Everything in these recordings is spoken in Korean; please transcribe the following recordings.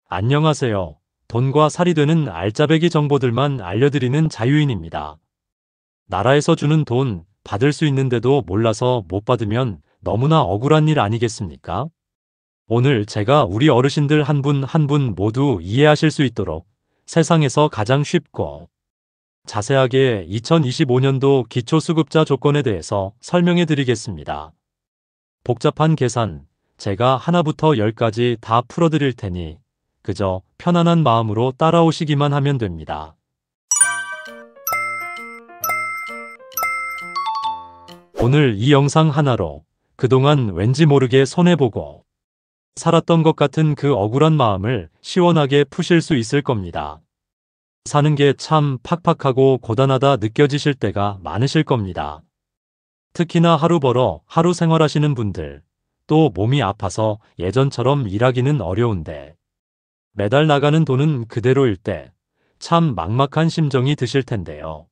안녕하세요. 돈과 살이 되는 알짜배기 정보들만 알려드리는 자유인입니다. 나라에서 주는 돈 받을 수 있는데도 몰라서 못 받으면 너무나 억울한 일 아니겠습니까? 오늘 제가 우리 어르신들 한 분 한 분 모두 이해하실 수 있도록 세상에서 가장 쉽고 자세하게 2025년도 기초수급자 조건에 대해서 설명해 드리겠습니다. 복잡한 계산 제가 하나부터 열까지 다 풀어드릴 테니 그저 편안한 마음으로 따라오시기만 하면 됩니다. 오늘 이 영상 하나로 그동안 왠지 모르게 손해보고 살았던 것 같은 그 억울한 마음을 시원하게 푸실 수 있을 겁니다. 사는 게 참 팍팍하고 고단하다 느껴지실 때가 많으실 겁니다. 특히나 하루 벌어 하루 생활하시는 분들, 또 몸이 아파서 예전처럼 일하기는 어려운데 매달 나가는 돈은 그대로일 때 참 막막한 심정이 드실 텐데요.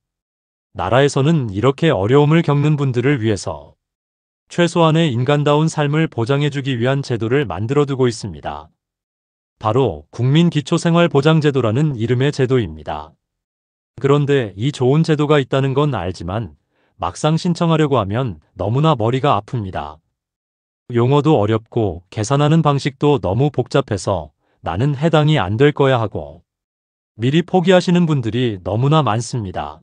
나라에서는 이렇게 어려움을 겪는 분들을 위해서 최소한의 인간다운 삶을 보장해주기 위한 제도를 만들어두고 있습니다. 바로 국민기초생활보장제도라는 이름의 제도입니다. 그런데 이 좋은 제도가 있다는 건 알지만 막상 신청하려고 하면 너무나 머리가 아픕니다. 용어도 어렵고 계산하는 방식도 너무 복잡해서 나는 해당이 안 될 거야 하고 미리 포기하시는 분들이 너무나 많습니다.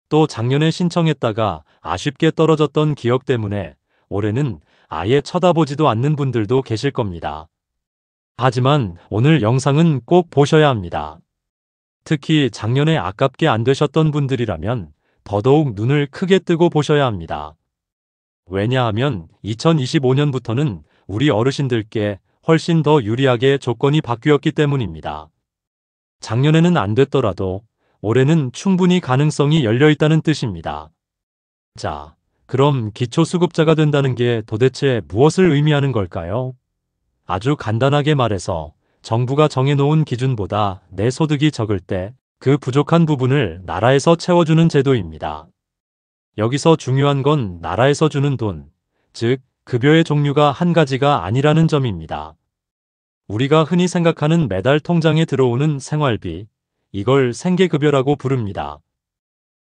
또 작년에 신청했다가 아쉽게 떨어졌던 기억 때문에 올해는 아예 쳐다보지도 않는 분들도 계실 겁니다. 하지만 오늘 영상은 꼭 보셔야 합니다. 특히 작년에 아깝게 안 되셨던 분들이라면 더더욱 눈을 크게 뜨고 보셔야 합니다. 왜냐하면 2025년부터는 우리 어르신들께 훨씬 더 유리하게 조건이 바뀌었기 때문입니다. 작년에는 안 됐더라도 올해는 충분히 가능성이 열려 있다는 뜻입니다. 자, 그럼 기초수급자가 된다는 게 도대체 무엇을 의미하는 걸까요? 아주 간단하게 말해서 정부가 정해놓은 기준보다 내 소득이 적을 때 그 부족한 부분을 나라에서 채워주는 제도입니다. 여기서 중요한 건 나라에서 주는 돈, 즉 급여의 종류가 한 가지가 아니라는 점입니다. 우리가 흔히 생각하는 매달 통장에 들어오는 생활비, 이걸 생계급여라고 부릅니다.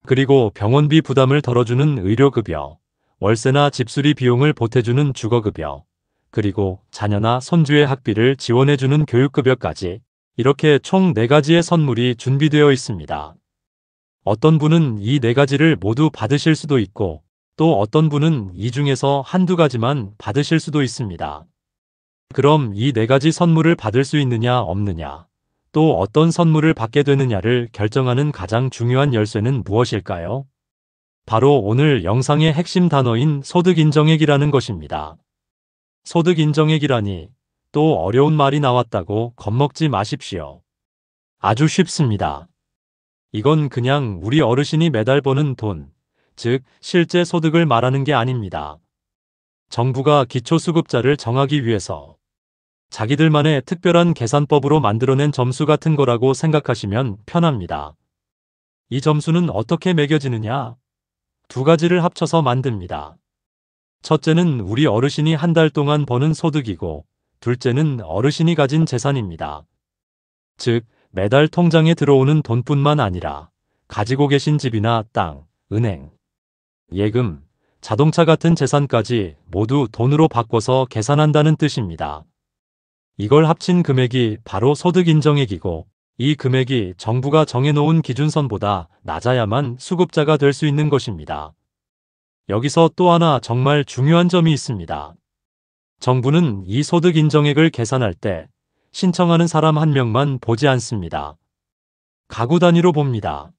그리고 병원비 부담을 덜어주는 의료급여, 월세나 집수리 비용을 보태주는 주거급여, 그리고 자녀나 손주의 학비를 지원해주는 교육급여까지 이렇게 총 4가지의 선물이 준비되어 있습니다. 어떤 분은 이 4가지를 모두 받으실 수도 있고 또 어떤 분은 이 중에서 한두 가지만 받으실 수도 있습니다. 그럼 이 4가지 선물을 받을 수 있느냐 없느냐, 또 어떤 선물을 받게 되느냐를 결정하는 가장 중요한 열쇠는 무엇일까요? 바로 오늘 영상의 핵심 단어인 소득인정액이라는 것입니다. 소득인정액이라니 또 어려운 말이 나왔다고 겁먹지 마십시오. 아주 쉽습니다. 이건 그냥 우리 어르신이 매달 버는 돈, 즉 실제 소득을 말하는 게 아닙니다. 정부가 기초수급자를 정하기 위해서 자기들만의 특별한 계산법으로 만들어낸 점수 같은 거라고 생각하시면 편합니다. 이 점수는 어떻게 매겨지느냐? 2가지를 합쳐서 만듭니다. 첫째는 우리 어르신이 한 달 동안 버는 소득이고 둘째는 어르신이 가진 재산입니다. 즉 매달 통장에 들어오는 돈뿐만 아니라 가지고 계신 집이나 땅, 은행, 예금, 자동차 같은 재산까지 모두 돈으로 바꿔서 계산한다는 뜻입니다. 이걸 합친 금액이 바로 소득인정액이고 이 금액이 정부가 정해놓은 기준선보다 낮아야만 수급자가 될 수 있는 것입니다. 여기서 또 하나 정말 중요한 점이 있습니다. 정부는 이 소득인정액을 계산할 때 신청하는 사람 한 명만 보지 않습니다. 가구 단위로 봅니다.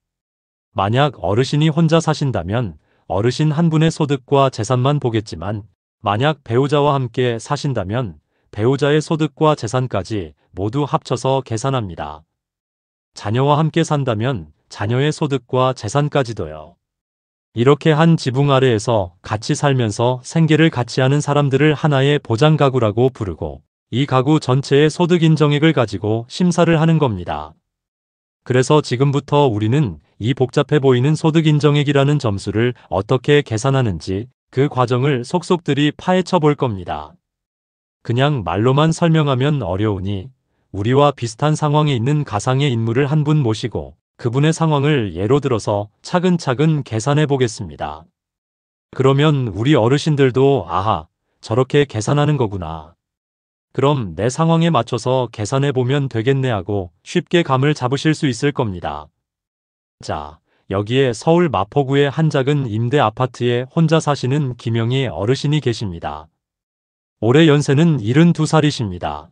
만약 어르신이 혼자 사신다면 어르신 한 분의 소득과 재산만 보겠지만 만약 배우자와 함께 사신다면 배우자의 소득과 재산까지 모두 합쳐서 계산합니다. 자녀와 함께 산다면 자녀의 소득과 재산까지도요. 이렇게 한 지붕 아래에서 같이 살면서 생계를 같이 하는 사람들을 하나의 보장가구라고 부르고 이 가구 전체의 소득인정액을 가지고 심사를 하는 겁니다. 그래서 지금부터 우리는 이 복잡해 보이는 소득인정액이라는 점수를 어떻게 계산하는지 그 과정을 속속들이 파헤쳐 볼 겁니다. 그냥 말로만 설명하면 어려우니 우리와 비슷한 상황에 있는 가상의 인물을 한 분 모시고 그분의 상황을 예로 들어서 차근차근 계산해 보겠습니다. 그러면 우리 어르신들도 아하, 저렇게 계산하는 거구나. 그럼 내 상황에 맞춰서 계산해 보면 되겠네 하고 쉽게 감을 잡으실 수 있을 겁니다. 자, 여기에 서울 마포구의 한 작은 임대 아파트에 혼자 사시는 김영희 어르신이 계십니다. 올해 연세는 72살이십니다.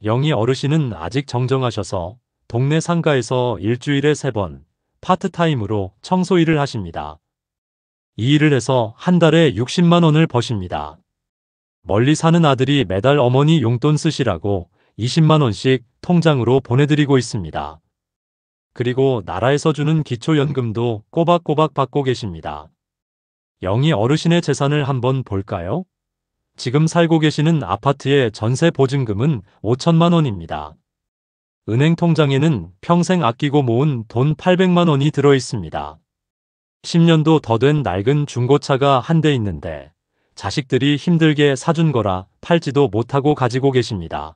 영희 어르신은 아직 정정하셔서 동네 상가에서 일주일에 3번 파트타임으로 청소 일을 하십니다. 이 일을 해서 한 달에 60만 원을 버십니다. 멀리 사는 아들이 매달 어머니 용돈 쓰시라고 20만 원씩 통장으로 보내드리고 있습니다. 그리고 나라에서 주는 기초연금도 꼬박꼬박 받고 계십니다. 영희 어르신의 재산을 한번 볼까요? 지금 살고 계시는 아파트의 전세 보증금은 5천만 원입니다. 은행 통장에는 평생 아끼고 모은 돈 800만 원이 들어 있습니다. 10년도 더 된 낡은 중고차가 한 대 있는데 자식들이 힘들게 사준 거라 팔지도 못하고 가지고 계십니다.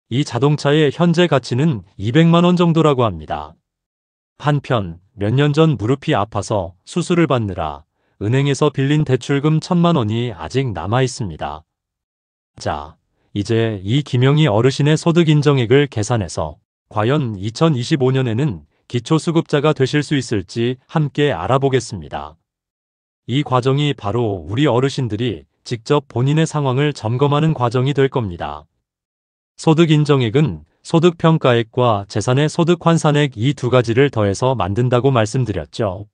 이 자동차의 현재 가치는 200만 원 정도라고 합니다. 한편 몇 년 전 무릎이 아파서 수술을 받느라 은행에서 빌린 대출금 1,000만 원이 아직 남아 있습니다. 자, 이제 이 김영희 어르신의 소득 인정액을 계산해서 과연 2025년에는 기초수급자가 되실 수 있을지 함께 알아보겠습니다. 이 과정이 바로 우리 어르신들이 직접 본인의 상황을 점검하는 과정이 될 겁니다. 소득 인정액은 소득평가액과 재산의 소득 환산액 이 두 가지를 더해서 만든다고 말씀드렸죠.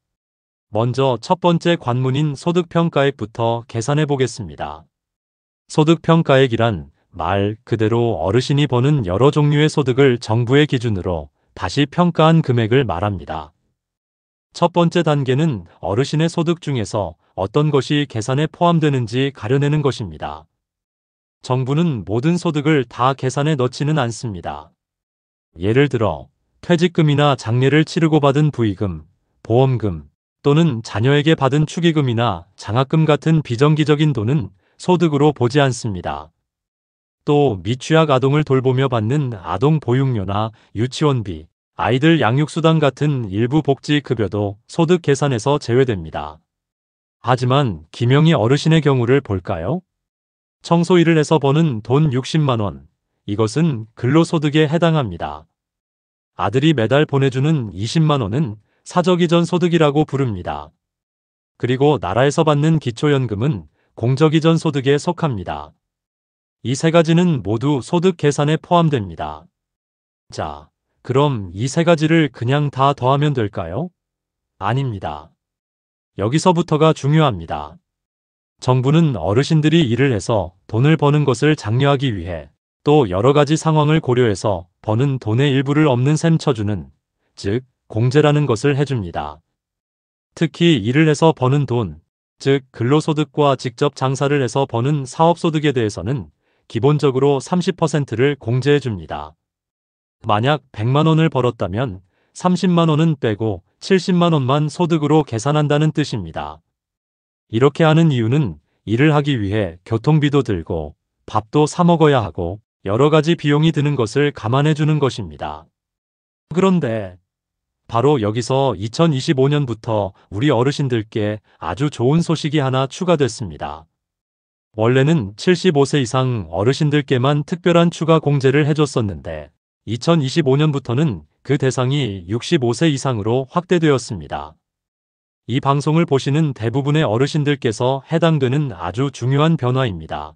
먼저 첫 번째 관문인 소득평가액부터 계산해 보겠습니다. 소득평가액이란 말 그대로 어르신이 버는 여러 종류의 소득을 정부의 기준으로 다시 평가한 금액을 말합니다. 첫 번째 단계는 어르신의 소득 중에서 어떤 것이 계산에 포함되는지 가려내는 것입니다. 정부는 모든 소득을 다 계산에 넣지는 않습니다. 예를 들어 퇴직금이나 장례를 치르고 받은 부의금, 보험금 또는 자녀에게 받은 축의금이나 장학금 같은 비정기적인 돈은 소득으로 보지 않습니다. 또 미취학 아동을 돌보며 받는 아동 보육료나 유치원비, 아이들 양육수당 같은 일부 복지급여도 소득 계산에서 제외됩니다. 하지만 김영희 어르신의 경우를 볼까요? 청소 일을 해서 버는 돈 60만 원, 이것은 근로소득에 해당합니다. 아들이 매달 보내주는 20만 원은 사적 이전 소득이라고 부릅니다. 그리고 나라에서 받는 기초연금은 공적 이전 소득에 속합니다. 이 세 가지는 모두 소득 계산에 포함됩니다. 자, 그럼 이 세 가지를 그냥 다 더하면 될까요? 아닙니다. 여기서부터가 중요합니다. 정부는 어르신들이 일을 해서 돈을 버는 것을 장려하기 위해 또 여러 가지 상황을 고려해서 버는 돈의 일부를 없는 셈 쳐주는, 즉 공제라는 것을 해줍니다. 특히 일을 해서 버는 돈, 즉 근로소득과 직접 장사를 해서 버는 사업소득에 대해서는 기본적으로 30%를 공제해줍니다. 만약 100만 원을 벌었다면 30만 원은 빼고 70만 원만 소득으로 계산한다는 뜻입니다. 이렇게 하는 이유는 일을 하기 위해 교통비도 들고 밥도 사 먹어야 하고 여러 가지 비용이 드는 것을 감안해 주는 것입니다. 그런데 바로 여기서 2025년부터 우리 어르신들께 아주 좋은 소식이 하나 추가됐습니다. 원래는 75세 이상 어르신들께만 특별한 추가 공제를 해줬었는데 2025년부터는 그 대상이 65세 이상으로 확대되었습니다. 이 방송을 보시는 대부분의 어르신들께서 해당되는 아주 중요한 변화입니다.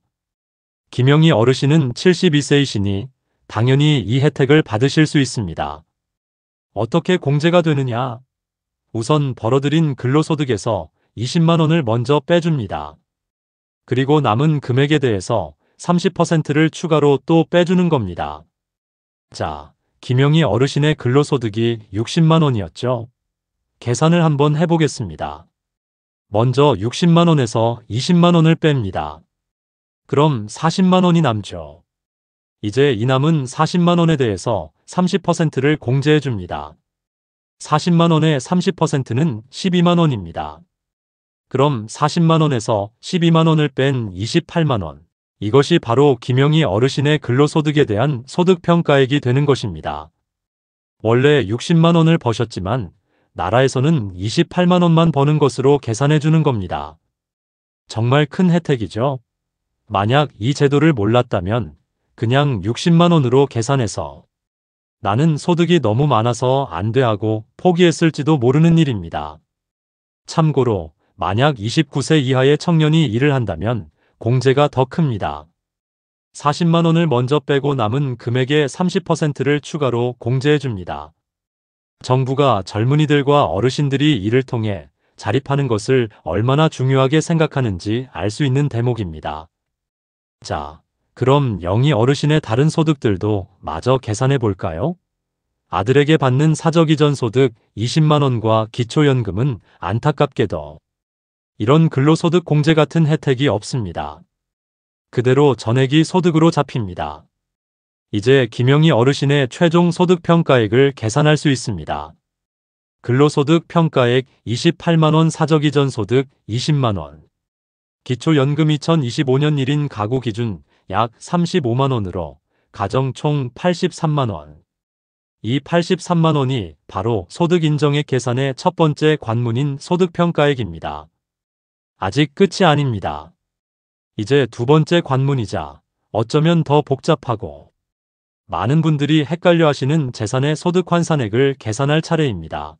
김영희 어르신은 72세이시니 당연히 이 혜택을 받으실 수 있습니다. 어떻게 공제가 되느냐? 우선 벌어들인 근로소득에서 20만 원을 먼저 빼줍니다. 그리고 남은 금액에 대해서 30%를 추가로 또 빼주는 겁니다. 자, 김영희 어르신의 근로소득이 60만 원이었죠? 계산을 한번 해보겠습니다. 먼저 60만 원에서 20만 원을 뺍니다. 그럼 40만 원이 남죠. 이제 이 남은 40만 원에 대해서 30%를 공제해 줍니다. 40만 원의 30%는 12만 원입니다. 그럼 40만 원에서 12만 원을 뺀 28만 원, 이것이 바로 김영희 어르신의 근로소득에 대한 소득평가액이 되는 것입니다. 원래 60만 원을 버셨지만 나라에서는 28만 원만 버는 것으로 계산해 주는 겁니다. 정말 큰 혜택이죠. 만약 이 제도를 몰랐다면 그냥 60만 원으로 계산해서 나는 소득이 너무 많아서 안 돼 하고 포기했을지도 모르는 일입니다. 참고로 만약 29세 이하의 청년이 일을 한다면 공제가 더 큽니다. 40만 원을 먼저 빼고 남은 금액의 30%를 추가로 공제해 줍니다. 정부가 젊은이들과 어르신들이 이를 통해 자립하는 것을 얼마나 중요하게 생각하는지 알 수 있는 대목입니다. 자, 그럼 영희 어르신의 다른 소득들도 마저 계산해 볼까요? 아들에게 받는 사적이전 소득 20만 원과 기초연금은 안타깝게도 이런 근로소득 공제 같은 혜택이 없습니다. 그대로 전액이 소득으로 잡힙니다. 이제 김영희 어르신의 최종 소득 평가액을 계산할 수 있습니다. 근로소득 평가액 28만 원, 사적이전 소득 20만 원. 기초연금 2025년 1인 가구 기준 약 35만 원으로 가정 총 83만 원. 이 83만 원이 바로 소득 인정액 계산의 첫 번째 관문인 소득 평가액입니다. 아직 끝이 아닙니다. 이제 두 번째 관문이자 어쩌면 더 복잡하고 많은 분들이 헷갈려 하시는 재산의 소득 환산액을 계산할 차례입니다.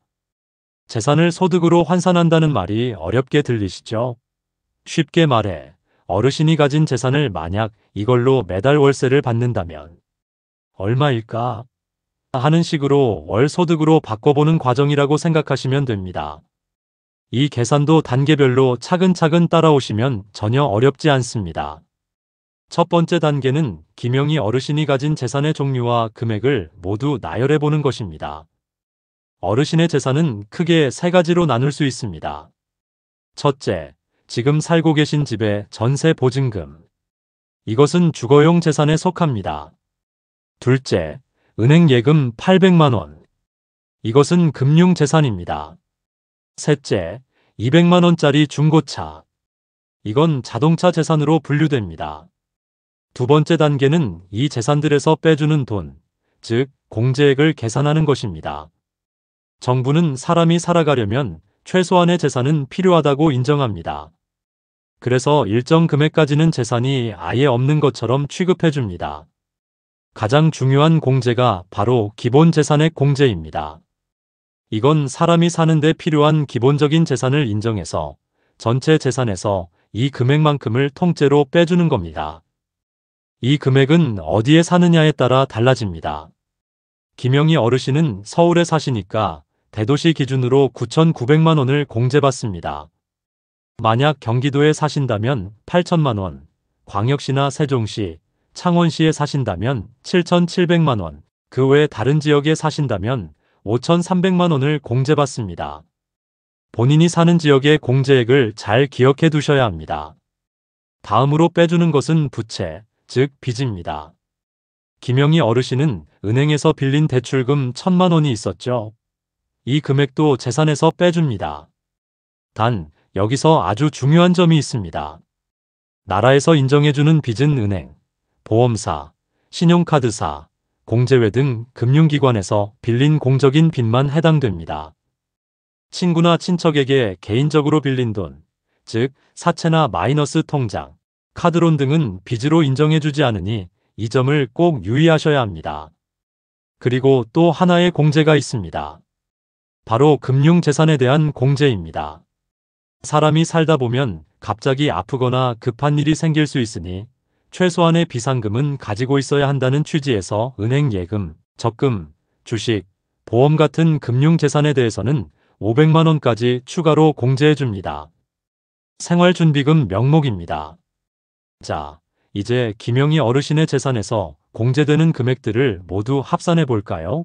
재산을 소득으로 환산한다는 말이 어렵게 들리시죠? 쉽게 말해 어르신이 가진 재산을 만약 이걸로 매달 월세를 받는다면 얼마일까 하는 식으로 월 소득으로 바꿔보는 과정이라고 생각하시면 됩니다. 이 계산도 단계별로 차근차근 따라오시면 전혀 어렵지 않습니다. 첫 번째 단계는 김영희 어르신이 가진 재산의 종류와 금액을 모두 나열해 보는 것입니다. 어르신의 재산은 크게 세 가지로 나눌 수 있습니다. 첫째, 지금 살고 계신 집의 전세 보증금. 이것은 주거용 재산에 속합니다. 둘째, 은행 예금 800만 원. 이것은 금융재산입니다. 셋째, 200만 원짜리 중고차. 이건 자동차 재산으로 분류됩니다. 두 번째 단계는 이 재산들에서 빼주는 돈, 즉 공제액을 계산하는 것입니다. 정부는 사람이 살아가려면 최소한의 재산은 필요하다고 인정합니다. 그래서 일정 금액까지는 재산이 아예 없는 것처럼 취급해 줍니다. 가장 중요한 공제가 바로 기본재산액 공제입니다. 이건 사람이 사는데 필요한 기본적인 재산을 인정해서 전체 재산에서 이 금액만큼을 통째로 빼주는 겁니다. 이 금액은 어디에 사느냐에 따라 달라집니다. 김영희 어르신은 서울에 사시니까 대도시 기준으로 9,900만 원을 공제받습니다. 만약 경기도에 사신다면 8천만 원, 광역시나 세종시, 창원시에 사신다면 7,700만 원, 그 외 다른 지역에 사신다면 5,300만 원을 공제받습니다. 본인이 사는 지역의 공제액을 잘 기억해 두셔야 합니다. 다음으로 빼주는 것은 부채, 즉 빚입니다. 김영희 어르신은 은행에서 빌린 대출금 1,000만 원이 있었죠. 이 금액도 재산에서 빼줍니다. 단, 여기서 아주 중요한 점이 있습니다. 나라에서 인정해주는 빚은 은행, 보험사, 신용카드사, 공제회 등 금융기관에서 빌린 공적인 빚만 해당됩니다. 친구나 친척에게 개인적으로 빌린 돈, 즉 사채나 마이너스 통장, 카드론 등은 빚으로 인정해주지 않으니 이 점을 꼭 유의하셔야 합니다. 그리고 또 하나의 공제가 있습니다. 바로 금융재산에 대한 공제입니다. 사람이 살다 보면 갑자기 아프거나 급한 일이 생길 수 있으니 최소한의 비상금은 가지고 있어야 한다는 취지에서 은행 예금, 적금, 주식, 보험 같은 금융재산에 대해서는 500만 원까지 추가로 공제해 줍니다. 생활준비금 명목입니다. 자, 이제 김영희 어르신의 재산에서 공제되는 금액들을 모두 합산해 볼까요?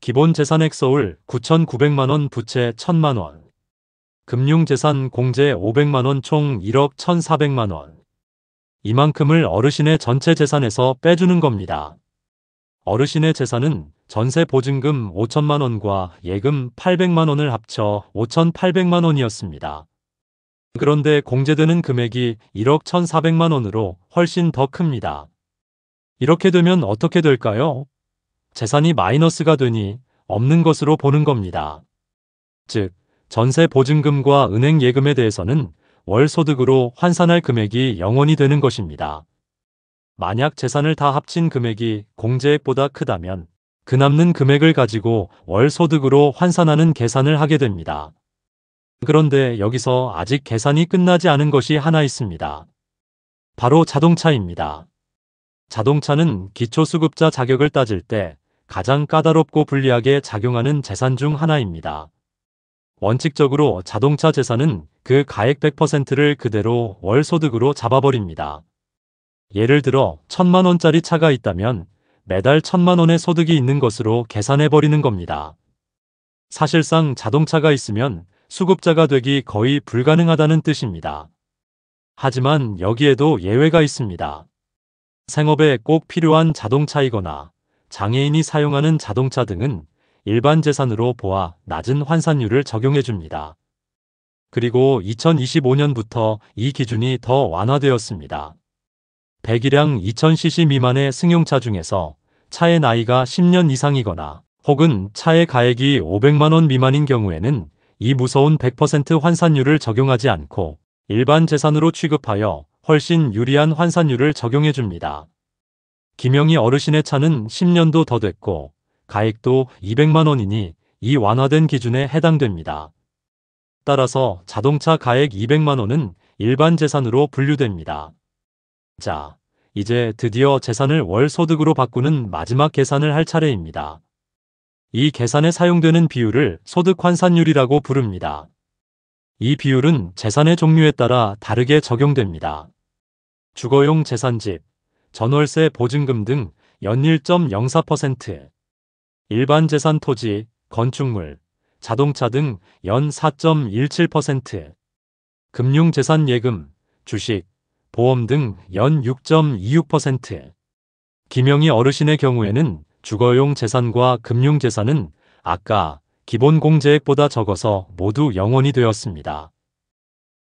기본 재산액 서울 9,900만 원, 부채 1,000만 원. 금융재산 공제 500만 원, 총 1억 1,400만 원. 이만큼을 어르신의 전체 재산에서 빼주는 겁니다. 어르신의 재산은 전세 보증금 5천만 원과 예금 800만 원을 합쳐 5,800만 원이었습니다. 그런데 공제되는 금액이 1억 1,400만 원으로 훨씬 더 큽니다. 이렇게 되면 어떻게 될까요? 재산이 마이너스가 되니 없는 것으로 보는 겁니다. 즉, 전세 보증금과 은행 예금에 대해서는 월 소득으로 환산할 금액이 0원이 되는 것입니다. 만약 재산을 다 합친 금액이 공제액보다 크다면 그 남는 금액을 가지고 월 소득으로 환산하는 계산을 하게 됩니다. 그런데 여기서 아직 계산이 끝나지 않은 것이 하나 있습니다. 바로 자동차입니다. 자동차는 기초수급자 자격을 따질 때 가장 까다롭고 불리하게 작용하는 재산 중 하나입니다. 원칙적으로 자동차 재산은 그 가액 100%를 그대로 월 소득으로 잡아버립니다. 예를 들어 1,000만 원짜리 차가 있다면 매달 1,000만 원의 소득이 있는 것으로 계산해버리는 겁니다. 사실상 자동차가 있으면 수급자가 되기 거의 불가능하다는 뜻입니다. 하지만 여기에도 예외가 있습니다. 생업에 꼭 필요한 자동차이거나 장애인이 사용하는 자동차 등은 일반 재산으로 보아 낮은 환산율을 적용해 줍니다. 그리고 2025년부터 이 기준이 더 완화되었습니다. 배기량 2000cc 미만의 승용차 중에서 차의 나이가 10년 이상이거나 혹은 차의 가액이 500만 원 미만인 경우에는 이 무서운 100% 환산율을 적용하지 않고 일반 재산으로 취급하여 훨씬 유리한 환산율을 적용해 줍니다. 김영희 어르신의 차는 10년도 더 됐고 가액도 200만 원이니 이 완화된 기준에 해당됩니다. 따라서 자동차 가액 200만 원은 일반 재산으로 분류됩니다. 자, 이제 드디어 재산을 월 소득으로 바꾸는 마지막 계산을 할 차례입니다. 이 계산에 사용되는 비율을 소득 환산율이라고 부릅니다. 이 비율은 재산의 종류에 따라 다르게 적용됩니다. 주거용 재산집, 전월세 보증금 등 연 1.04%, 일반 재산 토지, 건축물, 자동차 등 연 4.17%, 금융재산 예금, 주식, 보험 등 연 6.26%. 김영희 어르신의 경우에는 주거용 재산과 금융재산은 아까 기본 공제액보다 적어서 모두 0원이 되었습니다.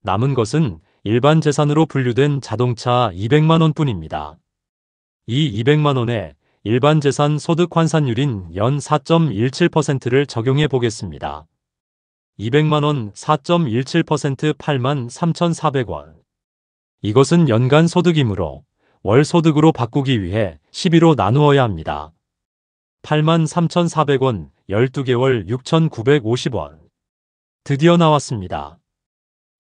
남은 것은 일반 재산으로 분류된 자동차 200만 원뿐입니다. 이 200만 원에 일반 재산 소득 환산율인 연 4.17%를 적용해 보겠습니다. 200만 원 4.17% 83,400원. 이것은 연간 소득이므로 월 소득으로 바꾸기 위해 12로 나누어야 합니다. 83,400원 12개월 6,950원. 드디어 나왔습니다.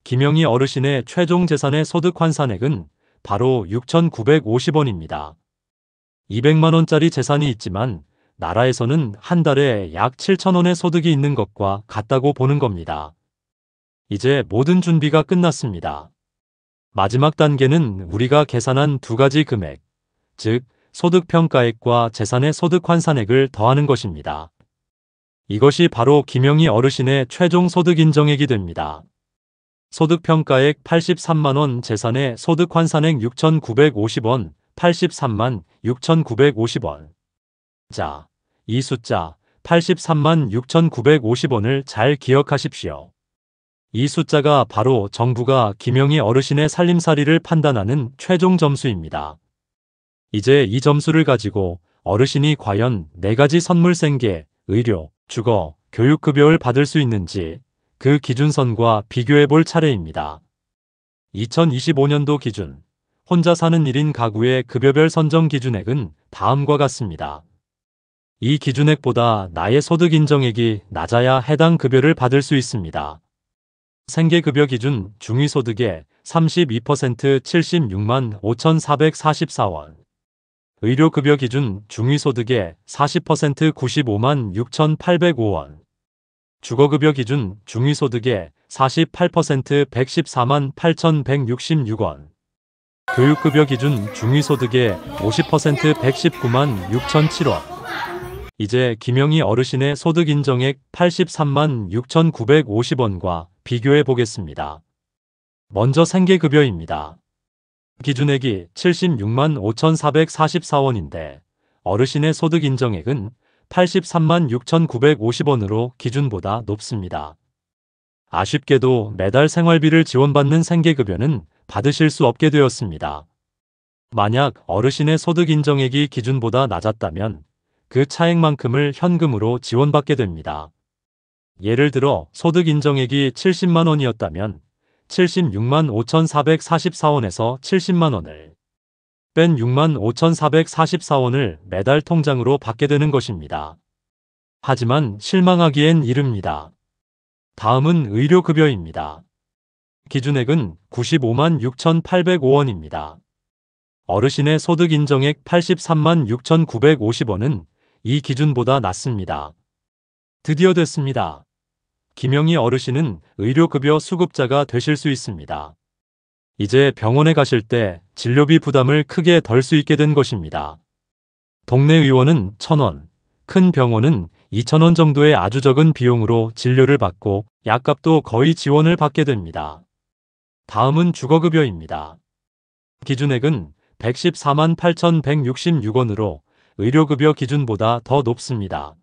김영희 어르신의 최종 재산의 소득 환산액은 바로 6,950원입니다. 200만 원짜리 재산이 있지만 나라에서는 한 달에 약 7,000원의 소득이 있는 것과 같다고 보는 겁니다. 이제 모든 준비가 끝났습니다. 마지막 단계는 우리가 계산한 두 가지 금액, 즉 소득평가액과 재산의 소득 환산액을 더하는 것입니다. 이것이 바로 김영희 어르신의 최종 소득 인정액이 됩니다. 소득평가액 83만 원, 재산의 소득 환산액 6,950원, 83만 6,950원. 자, 이 숫자 83만 6,950원을 잘 기억하십시오. 이 숫자가 바로 정부가 김영희 어르신의 살림살이를 판단하는 최종 점수입니다. 이제 이 점수를 가지고 어르신이 과연 4가지 선물 생계, 의료, 주거, 교육급여를 받을 수 있는지 그 기준선과 비교해 볼 차례입니다. 2025년도 기준 혼자 사는 1인 가구의 급여별 선정 기준액은 다음과 같습니다. 이 기준액보다 나의 소득 인정액이 낮아야 해당 급여를 받을 수 있습니다. 생계급여 기준 중위소득의 32% 76만 5,444원. 의료급여 기준 중위소득의 40% 95만 6,805원. 주거급여 기준 중위소득의 48% 114만 8,166원. 교육급여 기준 중위소득의 50% 119만 6,007원. 이제 김영희 어르신의 소득 인정액 83만 6,950원과 비교해 보겠습니다. 먼저 생계급여입니다. 기준액이 76만 5,444원인데 어르신의 소득 인정액은 83만 6,950원으로 기준보다 높습니다. 아쉽게도 매달 생활비를 지원받는 생계급여는 받으실 수 없게 되었습니다. 만약 어르신의 소득 인정액이 기준보다 낮았다면 그 차액만큼을 현금으로 지원받게 됩니다. 예를 들어 소득 인정액이 70만 원이었다면 76만 5,444원에서 70만 원을 뺀 6만 5,444원을 매달 통장으로 받게 되는 것입니다. 하지만 실망하기엔 이릅니다. 다음은 의료급여입니다. 기준액은 95만 6,805원입니다. 어르신의 소득 인정액 83만 6,950원은 이 기준보다 낮습니다. 드디어 됐습니다. 김영희 어르신은 의료급여 수급자가 되실 수 있습니다. 이제 병원에 가실 때 진료비 부담을 크게 덜 수 있게 된 것입니다. 동네 의원은 1,000원, 큰 병원은 2,000원 정도의 아주 적은 비용으로 진료를 받고 약값도 거의 지원을 받게 됩니다. 다음은 주거급여입니다. 기준액은 114만 8,166원으로 의료급여 기준보다 더 높습니다.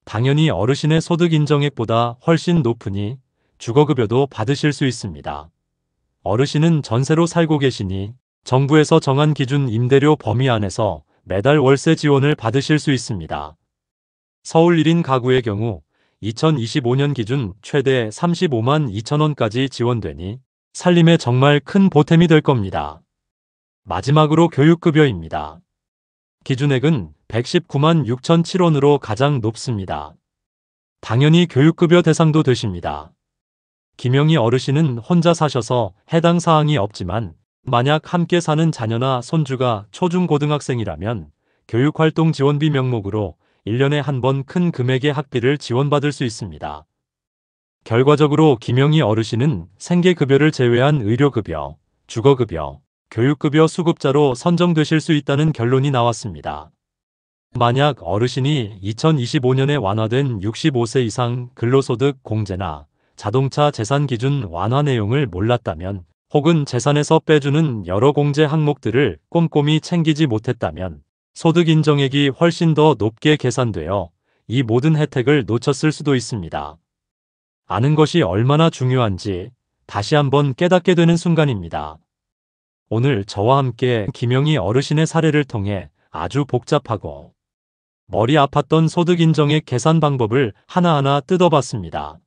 당연히 어르신의 소득 인정액보다 훨씬 높으니 주거급여도 받으실 수 있습니다. 어르신은 전세로 살고 계시니 정부에서 정한 기준 임대료 범위 안에서 매달 월세 지원을 받으실 수 있습니다. 서울 1인 가구의 경우 2025년 기준 최대 35만 2천원까지 지원되니 살림에 정말 큰 보탬이 될 겁니다. 마지막으로 교육급여입니다. 기준액은 119만 6,007원으로 가장 높습니다. 당연히 교육급여 대상도 되십니다. 김영희 어르신은 혼자 사셔서 해당 사항이 없지만 만약 함께 사는 자녀나 손주가 초중고등학생이라면 교육활동 지원비 명목으로 1년에 한 번 큰 금액의 학비를 지원받을 수 있습니다. 결과적으로 김영희 어르신은 생계급여를 제외한 의료급여, 주거급여, 교육급여 수급자로 선정되실 수 있다는 결론이 나왔습니다. 만약 어르신이 2025년에 완화된 65세 이상 근로소득 공제나 자동차 재산 기준 완화 내용을 몰랐다면 혹은 재산에서 빼주는 여러 공제 항목들을 꼼꼼히 챙기지 못했다면 소득 인정액이 훨씬 더 높게 계산되어 이 모든 혜택을 놓쳤을 수도 있습니다. 아는 것이 얼마나 중요한지 다시 한번 깨닫게 되는 순간입니다. 오늘 저와 함께 김영희 어르신의 사례를 통해 아주 복잡하고 머리 아팠던 소득 인정액 계산 방법을 하나하나 뜯어봤습니다.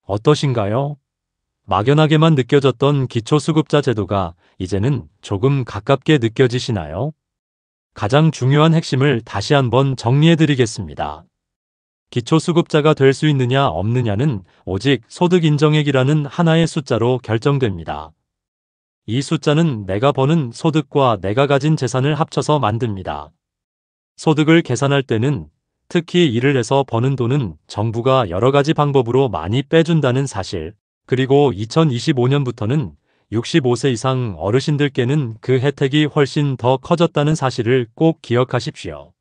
어떠신가요? 막연하게만 느껴졌던 기초수급자 제도가 이제는 조금 가깝게 느껴지시나요? 가장 중요한 핵심을 다시 한번 정리해드리겠습니다. 기초수급자가 될 수 있느냐 없느냐는 오직 소득 인정액이라는 하나의 숫자로 결정됩니다. 이 숫자는 내가 버는 소득과 내가 가진 재산을 합쳐서 만듭니다. 소득을 계산할 때는 특히 일을 해서 버는 돈은 정부가 여러 가지 방법으로 많이 빼준다는 사실, 그리고 2025년부터는 65세 이상 어르신들께는 그 혜택이 훨씬 더 커졌다는 사실을 꼭 기억하십시오.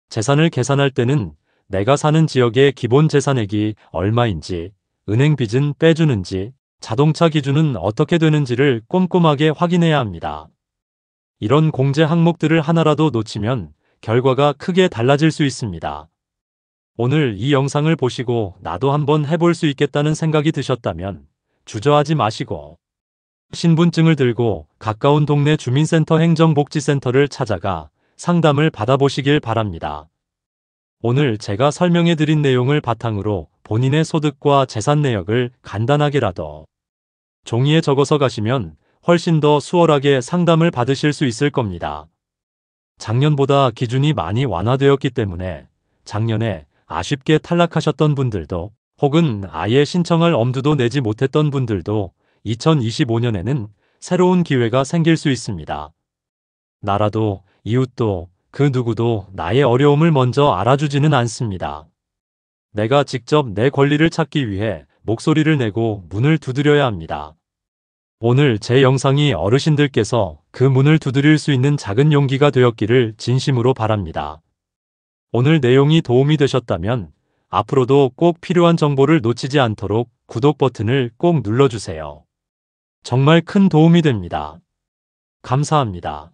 재산을 계산할 때는 내가 사는 지역의 기본 재산액이 얼마인지, 은행 빚은 빼주는지, 자동차 기준은 어떻게 되는지를 꼼꼼하게 확인해야 합니다. 이런 공제 항목들을 하나라도 놓치면 결과가 크게 달라질 수 있습니다. 오늘 이 영상을 보시고 나도 한번 해볼 수 있겠다는 생각이 드셨다면 주저하지 마시고 신분증을 들고 가까운 동네 주민센터 행정복지센터를 찾아가 상담을 받아보시길 바랍니다. 오늘 제가 설명해 드린 내용을 바탕으로 본인의 소득과 재산 내역을 간단하게라도 종이에 적어서 가시면 훨씬 더 수월하게 상담을 받으실 수 있을 겁니다. 작년보다 기준이 많이 완화되었기 때문에 작년에 아쉽게 탈락하셨던 분들도 혹은 아예 신청할 엄두도 내지 못했던 분들도 2025년에는 새로운 기회가 생길 수 있습니다. 나라도 이웃도 그 누구도 나의 어려움을 먼저 알아주지는 않습니다. 내가 직접 내 권리를 찾기 위해 목소리를 내고 문을 두드려야 합니다. 오늘 제 영상이 어르신들께서 그 문을 두드릴 수 있는 작은 용기가 되었기를 진심으로 바랍니다. 오늘 내용이 도움이 되셨다면 앞으로도 꼭 필요한 정보를 놓치지 않도록 구독 버튼을 꼭 눌러주세요. 정말 큰 도움이 됩니다. 감사합니다.